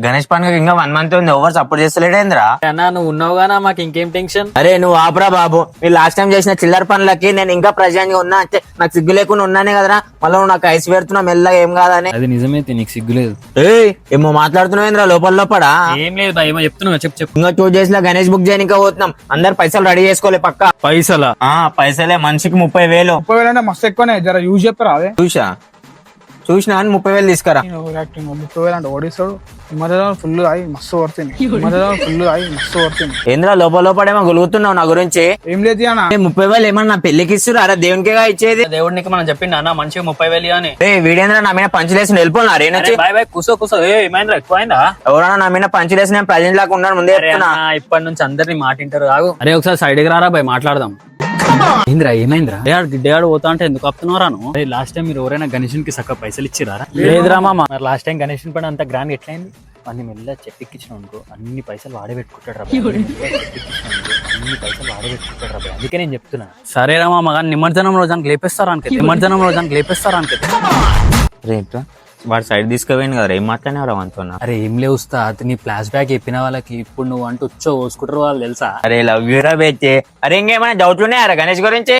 గణేష్ పండుగ ఇంకా 1 month ఉంది, ఎవరు సపోర్ట్ చేస్తలేడేంద్రా? అన్నా నువ్వు ఉన్నావుగానా, మాకు ఇంకేం టెన్షన్. అరే నువ్వు ఆపరా బాబు, మీరు లాస్ట్ టైం చేసిన చిల్లర పనులకి నేను ఇంకా ప్రజెంట్ గా ఉన్నా అంటే నాకు సిగ్గు లేకుండా ఉన్నానే కదరా, మళ్ళీ నువ్వు నాకు ఐస్ పెడుతున్నా మెల్లగా ఏం కాదని. అది నిజమైతే నీకు సిగ్గులేదు. ఏమో మాట్లాడుతున్నావేంద్రా లోపల ఏం లేదు భయ, ఏమో చెప్తున్నావు, చెప్పు. ఇంకా 2 days లో గణేష్ బుక్ చేయడానికి పోతున్నాం, అందరు పైసలు రెడీ చేసుకోలే పక్క. పైసలా? పైసలే మనిషికి 30,000. 30,000 అంటే మస్తు ఎక్కువనే, జర యూజ్ చెప్పరా అదే. చూసినా అని 30,000 తీసుకురా. 30,000 అంటే ఓడిస్తాడు. ఫుల్ అయి మస్తు పడుతుంది. ఏంద్రా లోపలేమో గొలుగుతున్నావు నా గురించి? ఏం లేదు అన్న, 30,000 ఏమన్నా నా పెళ్లికి ఇస్తురా? అరే దేవునికేగా ఇచ్చేది. దేవుడికి మనం చెప్పింది అన్న, మంచిగా 30,000 అని. వీడేంద్ర నా మీద పంచులేసి వెళ్ళిపోనా? బాయ్ బాయ్, కూసో. ఏమైందా, ఎక్కువైందా? ఎవరన్నా నా మీద పంచులేసి నేను ప్రజెంట్ లాగా ఉన్నాను ముందే చెప్తున్నా. ఇప్పటి నుంచి అందరినీ మాటింటారు. ఆగు. అరే ఒకసారి సైడ్ కి రారా బాయ్, మాట్లాడదాం. ఏమైందిరా? గిడ్డగాడు పోతా అంటే ఎందుకు ఆపుతున్నారా? లాస్ట్ టైం మీరు ఎవరైనా గణేషన్ కి సక్క పైసలు ఇచ్చిరా? లేదురా మామ. లాస్ట్ టైం గణేషన్ పని అంత గ్రాండ్ ఎట్లయింది? అన్ని మెల్ల చెప్పించిన అనుకో, అన్ని పైసలు వాడే పెట్టుకుంటాడు రా. అందుకే నేను చెప్తున్నా. సరేరా మామ, కానీ నిమజ్జనం రోజానికి లేపేస్తారా అనుకో. రేపు వాడు సైడ్ తీసుకుపోయింది కదా, ఏం మాట్లాడినారా అంటున్నా? అరే ఏం లేవు ఉస్తాద్, నీ ఫ్లాష్ బ్యాక్ చెప్పిన వాళ్ళకి ఇప్పుడు నువ్వు అంటూ పోసుకుంటారు వాళ్ళు తెలుసా? అరే లవ్ యూరా బేచ్చే. అరే ఇంకేమైనా డౌట్లు ఉన్నాయారా గణేష్ గురించి?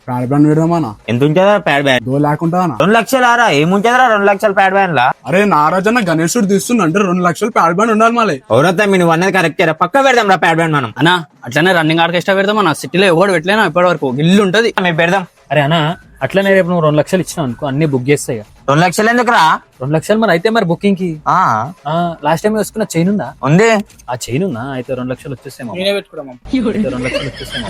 ప్యాడ్ బ్యాన్ పెడదామా? ఎంత ఉంటుందా ప్యాడ్ బ్యాన్? 2 lakh ఉంటుందా? 2 లక్షలు ఆరా? ఏముంటుందా 2 లక్షల ప్యాడ్ బ్యాన్ లా? అరే నారాజన్న గణేశుడు తీస్తున్నా అంటే 2 లక్షలు ప్యాడ్ బ్యాన్ ఉండాలి. మళ్ళీ ఎవరొద్దా నువ్వు అన్నది కరెక్ట్, పక్క పెడదాం రా ప్యాడ్ బ్యాన్ మనం. అన్నా అట్లనే రన్నింగ్ ఆర్కెస్ట్రా పెడదాం అన్న. సిటీలో ఎవడు పెట్టలేనా ఇప్పటి వరకు, ఇల్లు ఉంటది, మేము పెడదాం. అరే అన్న అట్లనే రేపు నువ్వు 2 లక్షలు ఇచ్చినావు అనుకో, అన్ని బుక్ చేస్తాయి. 2 లక్షలు ఎందుకురా? 2 లక్షలు మరి అయితే మరి బుకింగ్ కి. లాస్ట్ టైం వేసుకున్న చైన్ ఉందా? ఉంది. ఆ చైన్ ఉందా? అయితే 2 లక్షలు వచ్చేస్తాయి. 2 లక్షలు వచ్చేస్తాయి.